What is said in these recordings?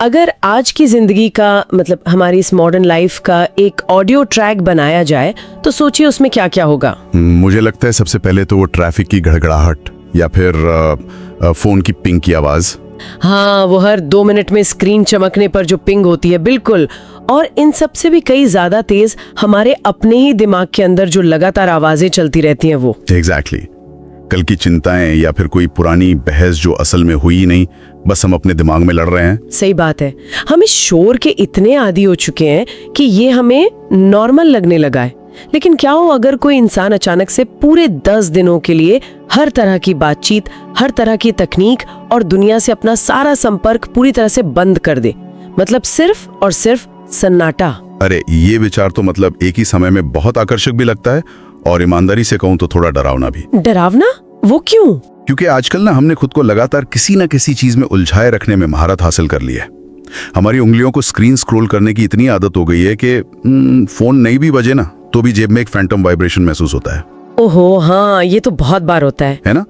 अगर आज की जिंदगी का मतलब हमारी इस मॉडर्न लाइफ का एक ऑडियो ट्रैक बनाया जाए तो सोचिए उसमें क्या क्या होगा। मुझे लगता है सबसे पहले तो वो ट्रैफिक की गड़गड़ाहट या फिर फोन की पिंग की आवाज। हाँ, वो हर 2 मिनट में स्क्रीन चमकने पर जो पिंग होती है, बिल्कुल। और इन सब से भी कई ज्यादा तेज हमारे अपने ही दिमाग के अंदर जो लगातार आवाजें चलती रहती हैं वो। एग्जैक्टली। कल की चिंताएं या फिर कोई पुरानी बहस जो असल में हुई ही नहीं, बस हम अपने दिमाग में लड़ रहे हैं। सही बात है। हम इस शोर के इतने आदी हो चुके हैं कि ये हमें नॉर्मल लगने लगा है। लेकिन क्या हो अगर कोई इंसान अचानक से पूरे 10 दिनों के लिए हर तरह की बातचीत, हर तरह की तकनीक और दुनिया से अपना सारा संपर्क पूरी तरह से बंद कर दे, मतलब सिर्फ और सिर्फ सन्नाटा। अरे ये विचार तो मतलब एक ही समय में बहुत आकर्षक भी लगता है और ईमानदारी से कहूँ तो थोड़ा डरावना भी। डरावना? वो क्यों? क्योंकि आजकल ना हमने खुद को लगातार किसी न किसी चीज में उलझाए रखने में महारत हासिल कर ली है। हमारी उंगलियों को स्क्रीन स्क्रॉल करने की इतनी आदत हो गई है कि फोन नहीं भी बजे ना तो भी जेब में एक फैंटम वाइब्रेशन महसूस होता है। ओहो हाँ, ये तो बहुत बार होता है ना?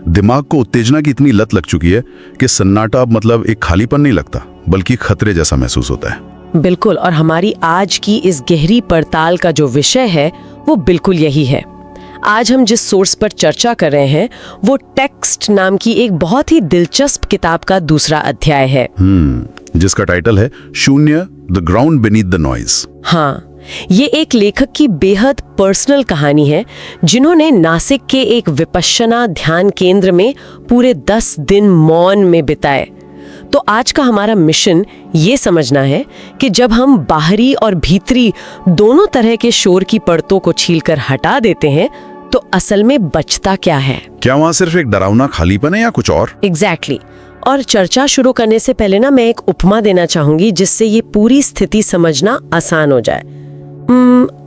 दिमाग को उत्तेजना की इतनी लत लग चुकी है कि सन्नाटा अब मतलब एक खालीपन नहीं लगता बल्कि खतरे जैसा महसूस होता है। बिल्कुल। और हमारी आज की इस गहरी पड़ताल का जो विषय है वो बिल्कुल यही है। आज हम जिस सोर्स पर चर्चा कर रहे हैं वो टेक्स्ट नाम की एक बहुत ही दिलचस्प किताब का दूसरा अध्याय है। जिसका टाइटल है शून्य, the ground beneath the noise. हाँ, ये एक लेखक की बेहद पर्सनल कहानी है जिन्होंने नासिक के एक विपश्यना ध्यान केंद्र में पूरे 10 दिन मौन में बिताए। तो आज का हमारा मिशन ये समझना है कि जब हम बाहरी और भीतरी दोनों तरह के शोर की परतों को छीलकर हटा देते हैं तो असल में बचता क्या है? क्या वहाँ सिर्फ एक डरावना खालीपन है या कुछ और? एग्जैक्टली। और चर्चा शुरू करने से पहले ना मैं एक उपमा देना चाहूंगी जिससे ये पूरी स्थिति समझना आसान हो जाए।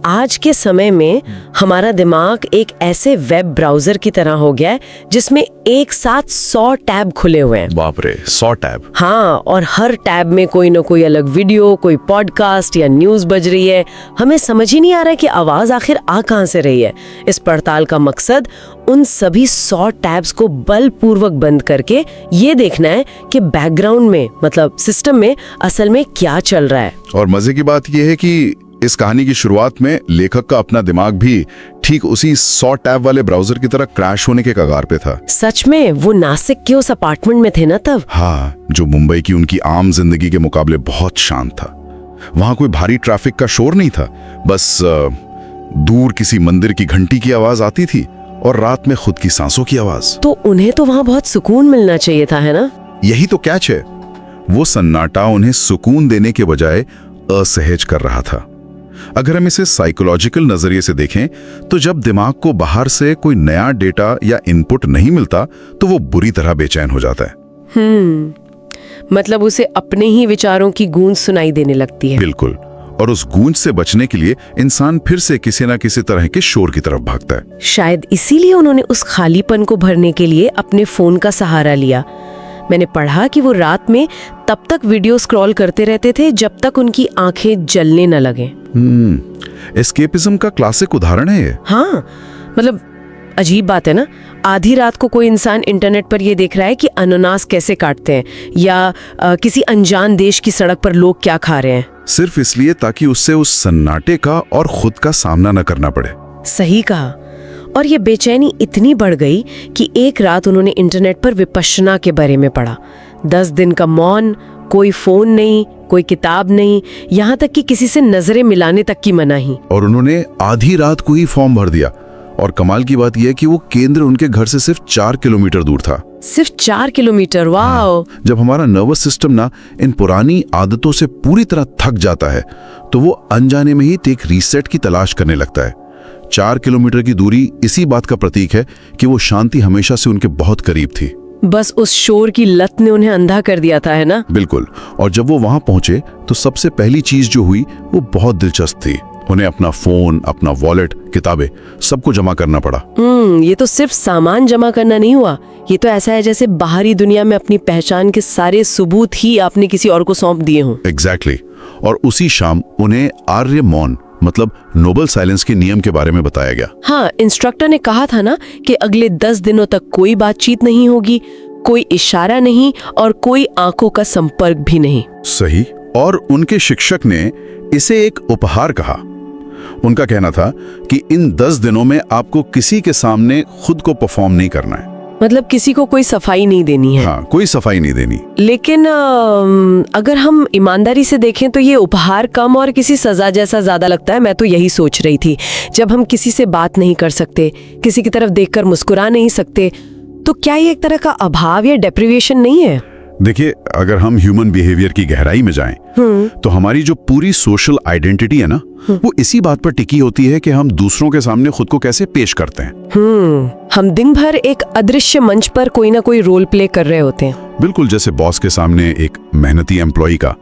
आज के समय में हमारा दिमाग एक ऐसे वेब ब्राउजर की तरह हो गया है जिसमें एक साथ 100 टैब खुले हुए हैं। बाप रे, 100 टैब! हाँ, और हर टैब में कोई ना कोई अलग वीडियो, कोई पॉडकास्ट या न्यूज़ बज रही है। हमें समझ ही नहीं आ रहा है कि आवाज़ आखिर आ कहाँ से रही है। इस पड़ताल का मकसद उन सभी 100 टैब्स को बलपूर्वक बंद करके ये देखना है कि बैकग्राउंड में मतलब सिस्टम में असल में क्या चल रहा है। और मजे की बात यह है कि इस कहानी की शुरुआत में लेखक का अपना दिमाग भी ठीक उसी 100 टैब वाले ब्राउजर की तरह क्रैश होने के कगार पे था। सच में? वो नासिक के उस अपार्टमेंट में थे ना तब? हाँ, जो मुंबई की उनकी आम जिंदगी के मुकाबले बहुत शांत था। वहां कोई भारी ट्रैफिक का शोर नहीं था, बस दूर किसी मंदिर की घंटी की आवाज आती थी और रात में खुद की सांसों की आवाज। तो उन्हें तो वहां बहुत सुकून मिलना चाहिए था, है ना? यही तो कैच है। वो सन्नाटा उन्हें सुकून देने के बजाय असहज कर रहा था। अगर हम इसे साइकोलॉजिकल नजरिए से देखें तो जब दिमाग को बाहर से कोई नया डेटा या इनपुट नहीं मिलता तो वो बुरी तरह बेचैन हो जाता है। मतलब उसे अपने ही विचारों की गूंज सुनाई देने लगती है। बिल्कुल। और उस गूंज से बचने के लिए इंसान फिर से किसी ना किसी तरह के शोर की तरफ भागता है। शायद इसीलिए उन्होंने उस खालीपन को भरने के लिए अपने फोन का सहारा लिया। मैंने पढ़ा कि वो रात में तब तक वीडियो स्क्रॉल करते रहते थे जब तक उनकी आंखें जलने न लगे। एस्केपिज्म का क्लासिक उदाहरण है ये। हाँ, मतलब अजीब बात है ना। आधी रात को कोई इंसान इंटरनेट पर ये देख रहा है कि अनानास कैसे काटते हैं या किसी अनजान देश की सड़क पर लोग क्या खा रहे हैं, सिर्फ इसलिए ताकि उससे उस सन्नाटे का और खुद का सामना न करना पड़े। सही कहा। और ये बेचैनी इतनी बढ़ गई कि एक रात उन्होंने इंटरनेट पर विपश्यना के बारे में पढ़ा। 10 दिन का मौन, कोई फोन नहीं, कोई किताब नहीं, यहाँ तक कि किसी से नजरें मिलाने तक की मनाही। और उन्होंने आधी रात को ही फॉर्म भर दिया। और कमाल की बात यह है कि वो केंद्र उनके घर से सिर्फ 4 किलोमीटर दूर था। सिर्फ 4 किलोमीटर? वाओ! जब हमारा नर्वस सिस्टम ना इन पुरानी आदतों से पूरी तरह थक जाता है तो वो अनजाने में ही एक रीसेट की तलाश करने लगता है। 4 किलोमीटर की दूरी इसी बात का प्रतीक है कि वो शांति हमेशा से उनके बहुत करीब थी। बस उस शोर की लत ने उन्हें अंधा कर दिया था, है ना? बिल्कुल। और जब वो वहां पहुंचे तो सबसे पहली चीज जो हुई वो बहुत दिलचस्प थी। उन्हें अपना फोन, अपना वॉलेट, किताबें सबको जमा करना पड़ा। ये तो सिर्फ सामान जमा करना नहीं हुआ। ये तो ऐसा है जैसे बाहरी दुनिया में अपनी पहचान के सारे सबूत ही आपने किसी और को सौंप दिए हों। एग्जैक्टली। और उसी शाम उन्हें आर्य मौन मतलब नोबल साइलेंस के नियम के बारे में बताया गया। हाँ, इंस्ट्रक्टर ने कहा था ना कि अगले 10 दिनों तक कोई बातचीत नहीं होगी, कोई इशारा नहीं और कोई आंखों का संपर्क भी नहीं। सही। और उनके शिक्षक ने इसे एक उपहार कहा। उनका कहना था कि इन 10 दिनों में आपको किसी के सामने खुद को परफॉर्म नहीं करना है। मतलब किसी को कोई सफाई नहीं देनी है। हाँ, कोई सफाई नहीं देनी। लेकिन अगर हम ईमानदारी से देखें तो ये उपहार कम और किसी सजा जैसा ज्यादा लगता है। मैं तो यही सोच रही थी, जब हम किसी से बात नहीं कर सकते, किसी की तरफ देखकर मुस्कुरा नहीं सकते, तो क्या ये एक तरह का अभाव या डेप्रिवेशन नहीं है? देखिए, अगर हम ह्यूमन बिहेवियर की गहराई में जाएं, तो हमारी जो पूरी सोशल आइडेंटिटी है ना, वो इसी बात पर टिकी होती है कि हम दूसरों के सामने खुद को कैसे पेश करते हैं। हम दिन भर एक अदृश्य मंच पर कोई ना कोई रोल प्ले कर रहे होते हैं। बिल्कुल, जैसे बॉस के सामने एक मेहनती एम्प्लॉय का,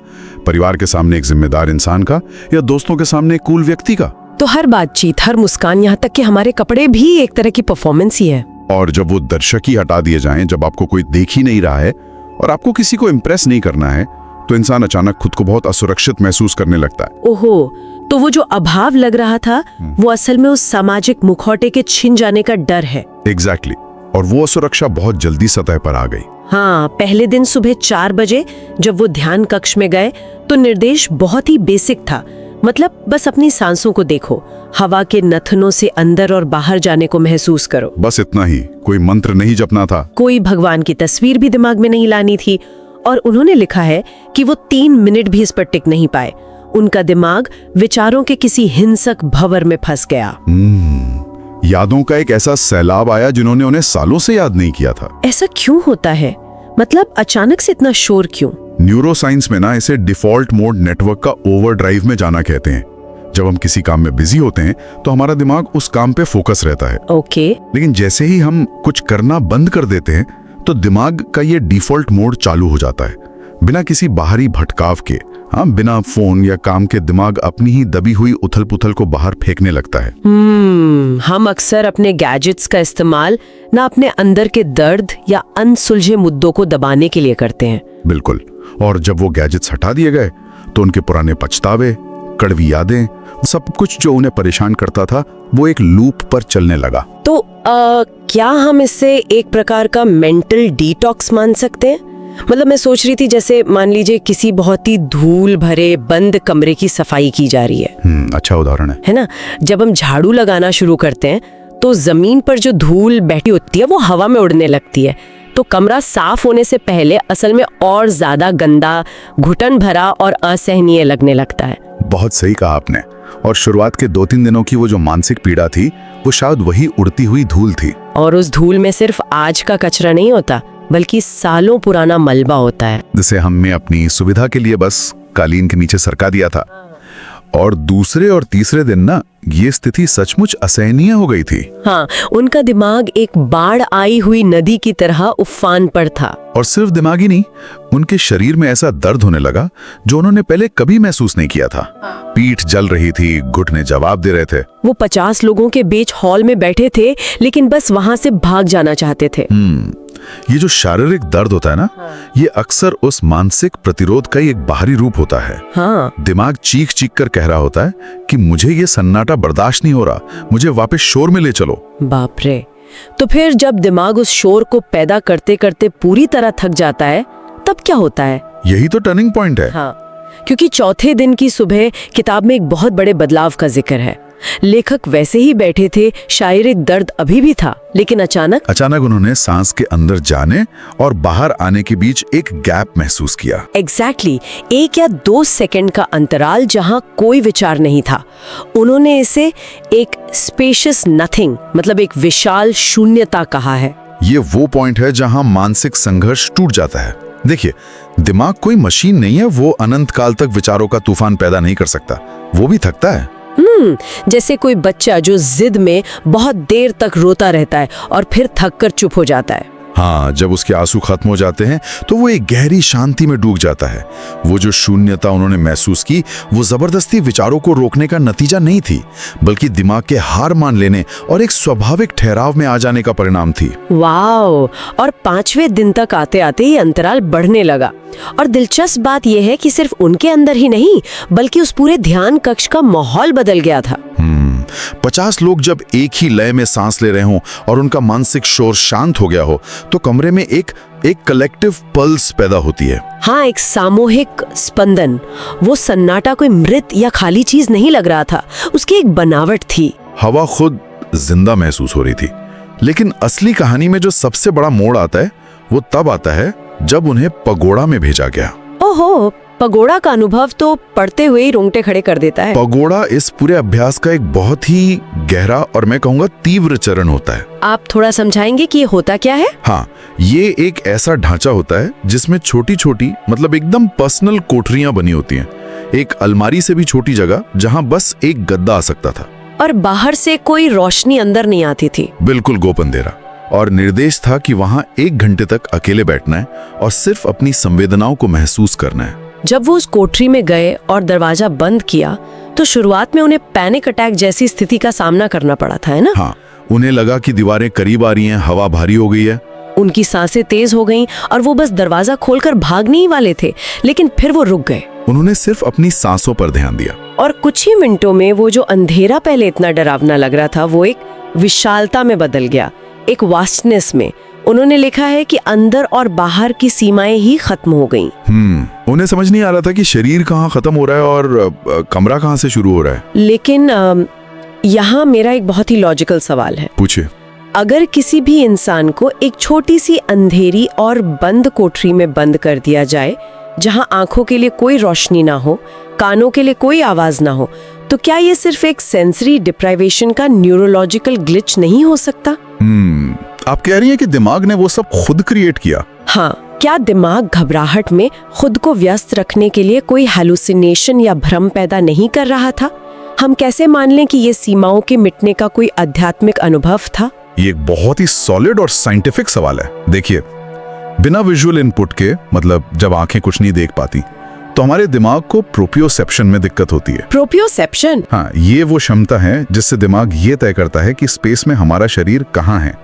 परिवार के सामने एक जिम्मेदार इंसान का, या दोस्तों के सामने एक कूल व्यक्ति का। तो हर बातचीत, हर मुस्कान, यहाँ तक कि हमारे कपड़े भी एक तरह की परफॉर्मेंस ही है। और जब वो दर्शक ही हटा दिए जाएं, जब आपको कोई देख ही नहीं रहा है और आपको किसी को इम्प्रेस नहीं करना है, तो इंसान अचानक खुद को बहुत असुरक्षित महसूस करने लगता है। ओहो, तो वो जो अभाव लग रहा था, वो असल में उस सामाजिक मुखौटे के छिन जाने का डर है। एग्जैक्टली। और वो असुरक्षा बहुत जल्दी सतह पर आ गई। हाँ, पहले दिन सुबह 4 बजे जब वो ध्यान कक्ष में गए तो निर्देश बहुत ही बेसिक था। मतलब बस अपनी सांसों को देखो, हवा के नथनों से अंदर और बाहर जाने को महसूस करो। बस इतना ही, कोई मंत्र नहीं जपना था, कोई भगवान की तस्वीर भी दिमाग में नहीं लानी थी। और उन्होंने लिखा है कि वो 3 मिनट भी इस पर टिक नहीं पाए। उनका दिमाग विचारों के किसी हिंसक भंवर में फंस गया। यादों का एक ऐसा सैलाब आया जिन्होंने उन्हें सालों से याद नहीं किया था। ऐसा क्यों होता है? मतलब अचानक से इतना शोर क्यों? न्यूरोसाइंस में ना इसे डिफॉल्ट मोड नेटवर्क का ओवरड्राइव में जाना कहते हैं। जब हम किसी काम में बिजी होते हैं तो हमारा दिमाग उस काम पे फोकस रहता है। ओके। लेकिन जैसे ही हम कुछ करना बंद कर देते हैं तो दिमाग का ये डिफॉल्ट मोड चालू हो जाता है, बिना किसी बाहरी भटकाव के। हाँ, बिना फोन या काम के दिमाग अपनी ही दबी हुई उथल पुथल को बाहर फेंकने लगता है। हम अक्सर अपने गैजेट्स का इस्तेमाल ना अपने अंदर के दर्द या अनसुलझे मुद्दों को दबाने के लिए करते हैं। बिल्कुल। और जब वो गैजेट्स हटा दिए गए तो उनके पुराने पछतावे, कड़वी यादें, सब कुछ जो उन्हें परेशान करता था, वो एक लूप पर चलने लगा। तो क्या हम इससे एक प्रकार का मेंटल डिटॉक्स मान सकते हैं? मतलब मैं सोच रही थी, जैसे मान लीजिए किसी बहुत ही धूल भरे बंद कमरे की सफाई की जा रही है। अच्छा उदाहरण है ना? जब हम झाड़ू लगाना शुरू करते हैं तो जमीन पर जो धूल बैठी होती है वो हवा में उड़ने लगती है। तो कमरा साफ होने से पहले असल में और ज्यादा गंदा, घुटन भरा और असहनीय लगने लगता है। बहुत सही कहा आपने। और शुरुआत के 2-3 दिनों की वो जो मानसिक पीड़ा थी, वो शायद वही उड़ती हुई धूल थी। और उस धूल में सिर्फ आज का कचरा नहीं होता, बल्कि सालों पुराना मलबा होता है, जिसे हमने अपनी सुविधा के लिए बस कालीन के नीचे सरका दिया था। और दूसरे और तीसरे दिन ना, ये स्थिति सचमुच असहनीय हो गई थी। हाँ, उनका दिमाग एक बाढ़ आई हुई नदी की तरह उफान पर था। और सिर्फ दिमाग ही नहीं, उनके शरीर में ऐसा दर्द होने लगा जो उन्होंने पहले कभी महसूस नहीं किया था। पीठ जल रही थी, घुटने जवाब दे रहे थे। वो 50 लोगों के बीच हॉल में बैठे थे, लेकिन बस वहां से भाग जाना चाहते थे। ये जो शारीरिक दर्द होता है ना, ये अक्सर उस मानसिक प्रतिरोध का एक बाहरी रूप होता है। हाँ। दिमाग चीख चीख कर कह रहा होता है कि मुझे ये सन्नाटा बर्दाश्त नहीं हो रहा, मुझे वापस शोर में ले चलो। बाप रे। तो फिर जब दिमाग उस शोर को पैदा करते करते पूरी तरह थक जाता है, तब क्या होता है? यही तो टर्निंग पॉइंट है। हाँ, क्योंकि चौथे दिन की सुबह किताब में एक बहुत बड़े बदलाव का जिक्र है। लेखक वैसे ही बैठे थे, शारीरिक दर्द अभी भी था, लेकिन अचानक उन्होंने सांस के अंदर जाने और बाहर आने के बीच एक गैप महसूस किया। एग्जैक्टली 1 या 2 सेकंड का अंतराल जहां कोई विचार नहीं था। उन्होंने इसे एक स्पेशियस नथिंग, मतलब एक विशाल शून्यता कहा है। ये वो पॉइंट है जहां मानसिक संघर्ष टूट जाता है। देखिए, दिमाग कोई मशीन नहीं है, वो अनंत काल तक विचारों का तूफान पैदा नहीं कर सकता, वो भी थकता है। जैसे कोई बच्चा जो जिद में बहुत देर तक रोता रहता है और फिर थक कर चुप हो जाता है। हाँ, जब उसके आंसू खत्म हो जाते हैं तो वो एक गहरी शांति में डूब जाता है। वो जो शून्यता उन्होंने महसूस की, वो जबरदस्ती विचारों को रोकने का नतीजा नहीं थी, बल्कि दिमाग के हार मान लेने और एक स्वाभाविक ठहराव में आ जाने का परिणाम थी। वाओ! और 5वें दिन तक आते आते ये अंतराल बढ़ने लगा। और दिलचस्प बात यह है कि सिर्फ उनके अंदर ही नहीं, बल्कि उस पूरे ध्यान कक्ष का माहौल बदल गया था। 50 लोग जब एक ही लय में सांस ले रहे हों और उनका मानसिक शोर शांत हो गया हो तो कमरे में एक कलेक्टिव पल्स पैदा होती है। हाँ, एक सामूहिक स्पंदन। वो सन्नाटा कोई मृत या खाली चीज नहीं लग रहा था, उसकी एक बनावट थी। हवा खुद जिंदा महसूस हो रही थी। लेकिन असली कहानी में जो सबसे बड़ा मोड़ आता है वो तब आता है जब उन्हें पगोड़ा में भेजा गया। ओहो, पगोड़ा का अनुभव तो पढ़ते हुए ही रोंगटे खड़े कर देता है। पगोड़ा इस पूरे अभ्यास का एक बहुत ही गहरा और मैं कहूँगा तीव्र चरण होता है। आप थोड़ा समझाएंगे कि ये होता क्या है? हाँ, ये एक ऐसा ढांचा होता है जिसमें छोटी छोटी मतलब एकदम पर्सनल कोठरियां बनी होती हैं। एक अलमारी से भी छोटी जगह जहां बस एक गद्दा आ सकता था और बाहर से कोई रोशनी अंदर नहीं आती थी। बिल्कुल गोप अंधेरा। और निर्देश था कि वहां 1 घंटे तक अकेले बैठना है और सिर्फ अपनी संवेदनाओं को महसूस करना है। जब वो उस कोठरी में गए और दरवाजा बंद किया तो शुरुआत में उन्हें पैनिक अटैक जैसी स्थिति का सामना करना पड़ा था, है ना? हाँ, उन्हें लगा कि दीवारें करीब आ रही हैं, हवा भारी हो गई है। उनकी सांसें तेज हो गईं और वो बस दरवाजा खोलकर भागने ही वाले थे, लेकिन फिर वो रुक गए। उन्होंने सिर्फ अपनी सांसों पर ध्यान दिया और कुछ ही मिनटों में वो जो अंधेरा पहले इतना डरावना लग रहा था वो एक विशालता में बदल गया, एक वास्टनेस में। उन्होंने लिखा है कि अंदर और बाहर की सीमाएं ही खत्म हो गईं। उन्हें समझ नहीं आ रहा था कि शरीर कहाँ खत्म हो रहा है और कमरा कहाँ से शुरू हो रहा है। लेकिन यहाँ मेरा एक बहुत ही लॉजिकल सवाल है। पूछिए। अगर किसी भी इंसान को एक छोटी सी अंधेरी और बंद कोठरी में बंद कर दिया जाए जहाँ आंखों के लिए कोई रोशनी ना हो, कानों के लिए कोई आवाज ना हो, तो क्या ये सिर्फ एक सेंसरी डिप्राइवेशन का न्यूरोलॉजिकल ग्लिच नहीं हो सकता? आप कह रही हैं कि दिमाग ने वो सब खुद क्रिएट किया? हाँ, क्या दिमाग घबराहट में खुद को व्यस्त रखने के लिए कोई हैलुसिनेशन या भ्रम पैदा नहीं कर रहा था? हम कैसे मान लें कि ये सीमाओं के मिटने का कोई आध्यात्मिक अनुभव था? ये एक बहुत ही सॉलिड और साइंटिफिक सवाल है। देखिए, बिना विजुअल इनपुट के, मतलब जब आंखें कुछ नहीं देख पाती, तो हमारे दिमाग को प्रोप्रियोसेप्शन में दिक्कत होती है। प्रोप्रियोसेप्शन? हाँ, ये वो क्षमता है जिससे दिमाग ये तय करता है कि स्पेस में हमारा शरीर कहाँ है।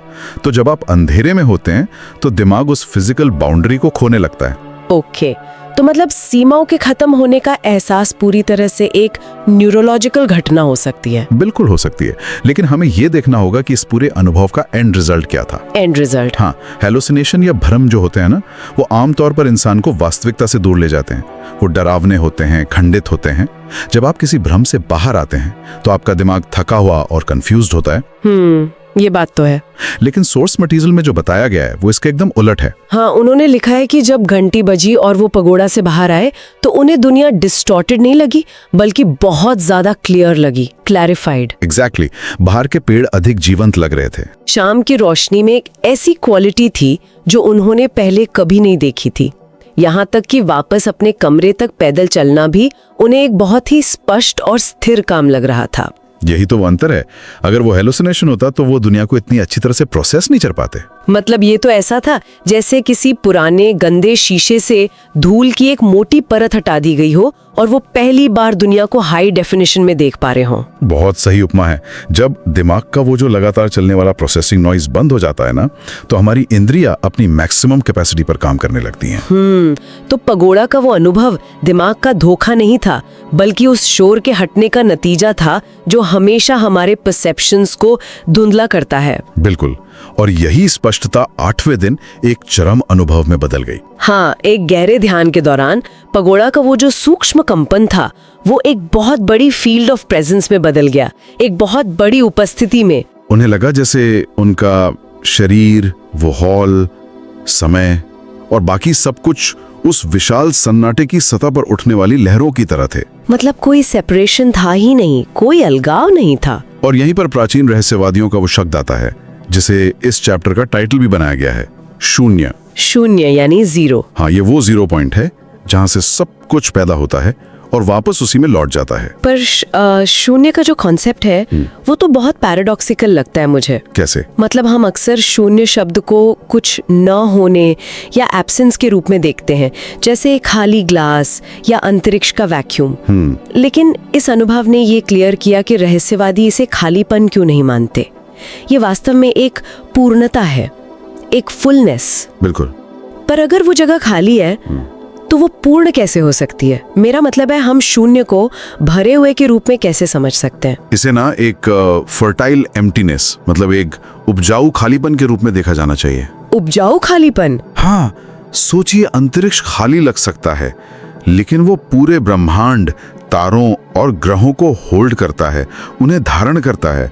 तो जब आप अंधेरे में होते हैं तो दिमाग उस फिजिकल बाउंड्री को खोने लगता है। ओके, तो मतलब सीमाओं के खत्म होने का एहसास पूरी तरह से एक न्यूरोलॉजिकल घटना हो सकती है। बिल्कुल हो सकती है, लेकिन हमें यह देखना होगा कि इस पूरे अनुभव का एंड रिजल्ट क्या था। And result? हाँ, हेलुसिनेशन या भ्रम जो होते हैं ना, वो आमतौर पर इंसान को वास्तविकता से दूर ले जाते हैं। वो डरावने होते हैं, खंडित होते हैं। जब आप किसी भ्रम से बाहर आते हैं तो आपका दिमाग थका हुआ और कंफ्यूज्ड होता है। ये बात तो है। लेकिन सोर्स मटेरियल में जो बताया गया है वो इसके एकदम उलट है। हाँ, उन्होंने लिखा है कि जब घंटी बजी और वो पगोड़ा से बाहर आए तो उन्हें दुनिया डिस्टॉर्टेड नहीं लगी, बल्कि बहुत ज्यादा क्लियर लगी, क्लैरिफाइड। एग्जैक्टली। बाहर के पेड़ अधिक जीवंत लग रहे थे। शाम की रोशनी में एक ऐसी क्वालिटी थी जो उन्होंने पहले कभी नहीं देखी थी। यहाँ तक कि वापस अपने कमरे तक पैदल चलना भी उन्हें एक बहुत ही स्पष्ट और स्थिर काम लग रहा था। यही तो वो अंतर है। अगर वो हेलुसिनेशन होता तो वो दुनिया को इतनी अच्छी तरह से प्रोसेस नहीं कर पाते। मतलब ये तो ऐसा था जैसे किसी पुराने गंदे शीशे से धूल की एक मोटी परत हटा दी गई हो और वो पहली बार दुनिया को हाई डेफिनेशन में देख पा रहे हो। बहुत सही उपमा है। जब दिमाग का वो जो लगातार चलने वाला प्रोसेसिंग नॉइज बंद हो जाता है ना, तो हमारी इंद्रियां अपनी मैक्सिमम कैपेसिटी पर काम करने लगती हैं। तो पगोड़ा का वो अनुभव दिमाग का धोखा नहीं था, बल्कि उस शोर के हटने का नतीजा था जो हमेशा हमारे परसेप्शंस को धुंधला करता है। बिल्कुल। और यही स्पष्टता 8वें दिन एक चरम अनुभव में बदल गई। हाँ, एक गहरे ध्यान के दौरान पगोड़ा का वो जो सूक्ष्म कंपन था वो एक बहुत बड़ी फील्ड ऑफ प्रेजेंस में बदल गया, एक बहुत बड़ी उपस्थिति में। उन्हें लगा जैसे उनका शरीर, वो हॉल, समय और बाकी सब कुछ उस विशाल सन्नाटे की सतह पर उठने वाली लहरों की तरह थे। मतलब कोई सेपरेशन था ही नहीं, कोई अलगाव नहीं था। और यहीं पर प्राचीन रहस्यवादियों का वो शब्द आता है जिसे इस चैप्टर का टाइटल भी बनाया गया है, शून्य। शून्य यानी जीरो। हाँ, ये वो जीरो पॉइंट है जहाँ से सब कुछ पैदा होता है और वापस उसी में लौट जाता है। पर शून्य का जो कॉन्सेप्ट है वो तो बहुत पैराडॉक्सिकल लगता है मुझे। कैसे? मतलब हम अक्सर शून्य शब्द को कुछ न होने या एब्सेंस के रूप में देखते हैं, जैसे खाली ग्लास या अंतरिक्ष का वैक्यूम। लेकिन इस अनुभव ने ये क्लियर किया कि रहस्यवादी इसे खालीपन क्यों नहीं मानते। ये वास्तव में एक पूर्णता है, एक फुलनेस। बिल्कुल। पर अगर वो जगह खाली है तो वो पूर्ण कैसे हो सकती है? मेरा मतलब है, हम शून्य को भरे हुए के रूप में कैसे समझ सकते हैं? इसे ना एक फर्टाइल एम्प्टीनेस, मतलब एक उपजाऊ खालीपन के रूप में देखा जाना चाहिए। उपजाऊ खालीपन? हाँ, सोचिए अंतरिक्ष खाली लग सकता है, लेकिन वो पूरे ब्रह्मांड, तारों और ग्रहों को होल्ड करता है, उन्हें धारण करता है।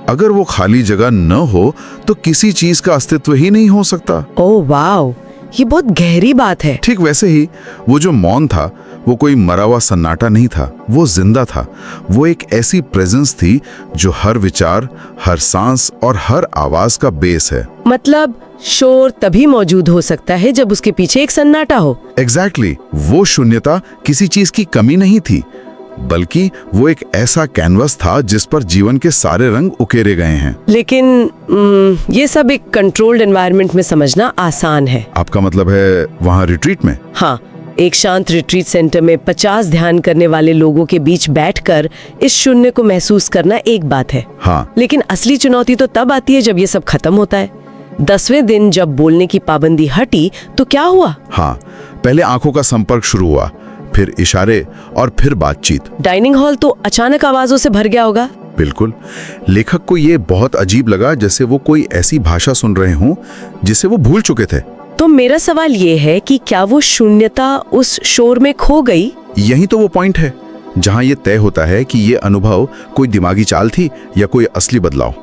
अगर वो खाली जगह न हो तो किसी चीज का अस्तित्व ही नहीं हो सकता। ओह वाव, ये बहुत गहरी बात है। ठीक वैसे ही वो जो मौन था, वो कोई मरा हुआ सन्नाटा नहीं था, वो जिंदा था। वो एक ऐसी प्रेजेंस थी जो हर विचार, हर सांस और हर आवाज का बेस है। मतलब शोर तभी मौजूद हो सकता है जब उसके पीछे एक सन्नाटा हो। एग्जैक्टली, वो शून्यता किसी चीज की कमी नहीं थी, बल्कि वो एक ऐसा कैनवस था जिस पर जीवन के सारे रंग उकेरे गए हैं। लेकिन ये सब एक कंट्रोल्ड एनवायरनमेंट में समझना आसान है। आपका मतलब है वहाँ रिट्रीट में? हाँ, एक शांत रिट्रीट सेंटर में 50 ध्यान करने वाले लोगों के बीच बैठकर इस शून्य को महसूस करना एक बात है। हाँ, लेकिन असली चुनौती तो तब आती है जब ये सब खत्म होता है। 10वें दिन जब बोलने की पाबंदी हटी तो क्या हुआ? हाँ, पहले आंखों का संपर्क शुरू हुआ, फिर इशारे और फिर बातचीत। डाइनिंग हॉल तो अचानक आवाजों से भर गया होगा। बिल्कुल। लेखक को ये बहुत अजीब लगा, जैसे वो कोई ऐसी भाषा सुन रहे हों जिसे वो भूल चुके थे। तो मेरा सवाल ये है कि क्या वो शून्यता उस शोर में खो गई? यही तो वो पॉइंट है जहां ये तय होता है कि ये अनुभव कोई दिमागी चाल थी या कोई असली बदलाव।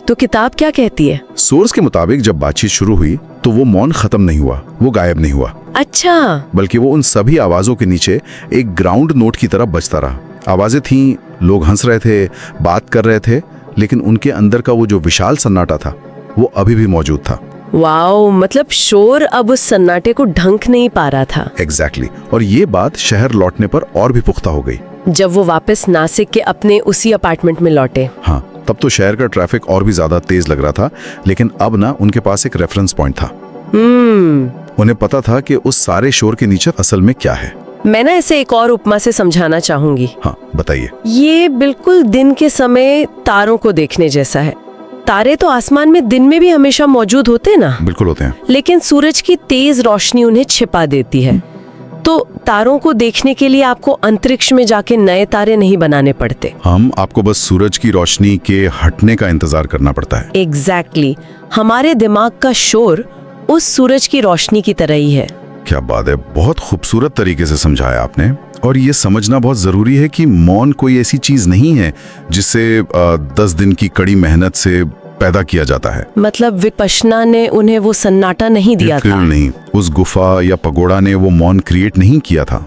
तो किताब क्या कहती है? सोर्स के मुताबिक जब बातचीत शुरू हुई तो वो मौन खत्म नहीं हुआ, वो गायब नहीं हुआ। अच्छा। बल्कि वो उन सभी आवाजों के नीचे एक ग्राउंड नोट की तरह बजता रहा। आवाजें थीं, लोग हंस रहे थे, बात कर रहे थे, लेकिन उनके अंदर का वो जो विशाल सन्नाटा था वो अभी भी मौजूद था। वाओ, मतलब शोर अब उस सन्नाटे को ढंक नहीं पा रहा था। एग्जैक्टली। और ये बात शहर लौटने पर और भी पुख्ता हो गई। जब वो वापस नासिक के अपने उसी अपार्टमेंट में लौटे। हाँ, तब तो शहर का ट्रैफिक और भी ज्यादा तेज लग रहा था, लेकिन अब ना उनके पास एक रेफरेंस पॉइंट था। उन्हें पता था कि उस सारे शोर के नीचे असल में क्या है। मैं ना इसे एक और उपमा से समझाना चाहूंगी। हाँ, बताइए। ये बिल्कुल दिन के समय तारों को देखने जैसा है। तारे तो आसमान में दिन में भी हमेशा मौजूद होते हैं ना? बिल्कुल होते हैं। लेकिन सूरज की तेज रोशनी उन्हें छिपा देती है। तो तारों को देखने के लिए आपको अंतरिक्ष में जाके नए तारे नहीं बनाने पड़ते। आपको बस सूरज की रोशनी के हटने का इंतजार करना पड़ता है। एग्जैक्टली। हमारे दिमाग का शोर उस सूरज की रोशनी की तरह ही है। क्या बात है, बहुत खूबसूरत तरीके से समझाया आपने। और ये समझना बहुत जरूरी है कि मौन कोई ऐसी चीज नहीं है जिसे 10 दिन की कड़ी मेहनत से पैदा किया जाता है। मतलब विपश्यना ने उन्हें वो सन्नाटा नहीं दिया था। नहीं, उस गुफा या पगोड़ा ने वो मौन क्रिएट नहीं किया था।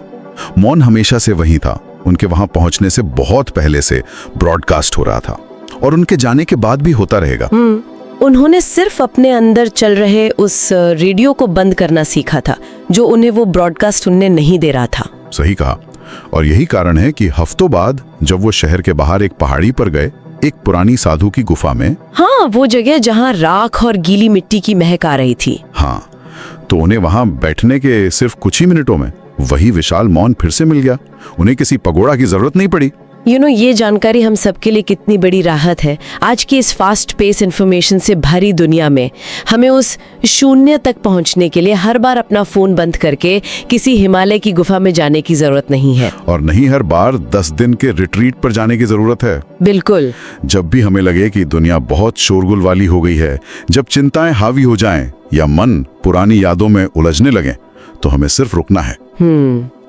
मौन हमेशा से वही था, उनके वहां पहुंचने से बहुत पहले से ब्रॉडकास्ट हो रहा था और उनके जाने के बाद भी होता रहेगा। उन्होंने सिर्फ अपने अंदर चल रहे उस रेडियो को बंद करना सीखा था जो उन्हें वो ब्रॉडकास्ट सुनने नहीं दे रहा था। सही कहा। और यही कारण है कि हफ्तों बाद जब वो शहर के बाहर एक पहाड़ी पर गए, एक पुरानी साधु की गुफा में। हाँ, वो जगह जहाँ राख और गीली मिट्टी की महक आ रही थी। हाँ, तो उन्हें वहां बैठने के सिर्फ कुछ ही मिनटों में वही विशाल मौन फिर से मिल गया। उन्हें किसी पगोड़ा की जरूरत नहीं पड़ी। ये जानकारी हम सबके लिए कितनी बड़ी राहत है। आज की इस फास्ट पेस इंफॉर्मेशन से भरी दुनिया में हमें उस शून्य तक पहुंचने के लिए हर बार अपना फोन बंद करके किसी हिमालय की गुफा में जाने की जरूरत नहीं है। और नहीं हर बार 10 दिन के रिट्रीट पर जाने की जरूरत है। बिल्कुल। जब भी हमें लगे कि दुनिया बहुत शोरगुल वाली हो गई है, जब चिंताएं हावी हो जाएं या मन पुरानी यादों में उलझने लगे, तो हमें सिर्फ रुकना है।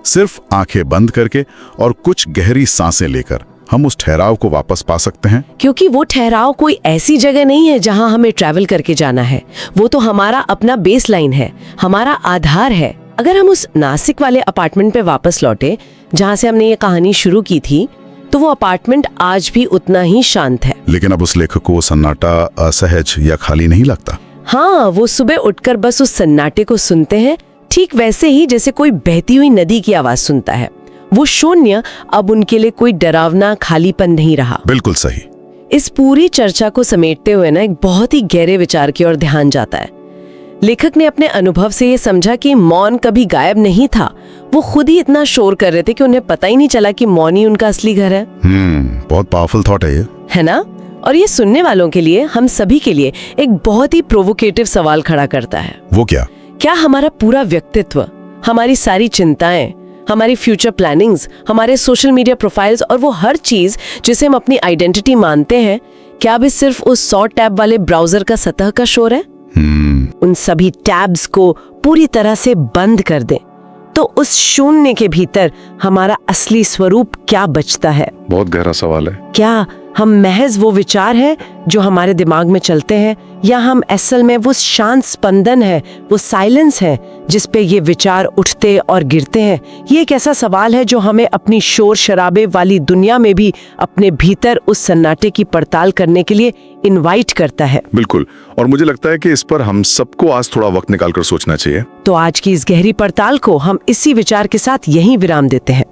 सिर्फ आंखें बंद करके और कुछ गहरी सांसें लेकर हम उस ठहराव को वापस पा सकते हैं। क्योंकि वो ठहराव कोई ऐसी जगह नहीं है जहां हमें ट्रैवल करके जाना है। वो तो हमारा अपना बेस लाइन है, हमारा आधार है। अगर हम उस नासिक वाले अपार्टमेंट पे वापस लौटे जहां से हमने ये कहानी शुरू की थी, तो वो अपार्टमेंट आज भी उतना ही शांत है। लेकिन अब उस लेखक को वो सन्नाटा असहज या खाली नहीं लगता। हाँ, वो सुबह उठकर बस उस सन्नाटे को सुनते हैं, ठीक वैसे ही जैसे कोई बहती हुई नदी की आवाज सुनता है। वो शून्य अब उनके लिए कोई डरावना खालीपन नहीं रहा। बिल्कुल सही। इस पूरी चर्चा को समेटते हुए ना एक बहुत ही गहरे विचार की ओर ध्यान जाता है। लेखक ने अपने अनुभव से ये समझा कि मौन कभी गायब नहीं था। वो खुद ही इतना शोर कर रहे थे कि उन्हें पता ही नहीं चला कि मौन ही उनका असली घर है। बहुत पावरफुल थॉट है ये, है ना? और ये सुनने वालों के लिए, हम सभी के लिए एक बहुत ही प्रोवोकेटिव सवाल खड़ा करता है। वो क्या? क्या हमारा पूरा व्यक्तित्व, हमारी सारी चिंताएं, हमारी फ्यूचर प्लानिंग्स, हमारे सोशल मीडिया प्रोफाइल्स और वो हर चीज जिसे हम अपनी आइडेंटिटी मानते हैं, क्या भी सिर्फ उस 100 टैब वाले ब्राउजर का सतह का शोर है? उन सभी टैब्स को पूरी तरह से बंद कर दें तो उस शून्य के भीतर हमारा असली स्वरूप क्या बचता है? बहुत गहरा सवाल है। क्या हम महज वो विचार हैं जो हमारे दिमाग में चलते हैं, या हम असल में वो शांत स्पंदन है, वो साइलेंस है जिस पे ये विचार उठते और गिरते हैं? ये एक ऐसा सवाल है जो हमें अपनी शोर शराबे वाली दुनिया में भी अपने भीतर उस सन्नाटे की पड़ताल करने के लिए इनवाइट करता है। बिल्कुल, और मुझे लगता है कि इस पर हम सबको आज थोड़ा वक्त निकालकर सोचना चाहिए। तो आज की इस गहरी पड़ताल को हम इसी विचार के साथ यहीं विराम देते हैं।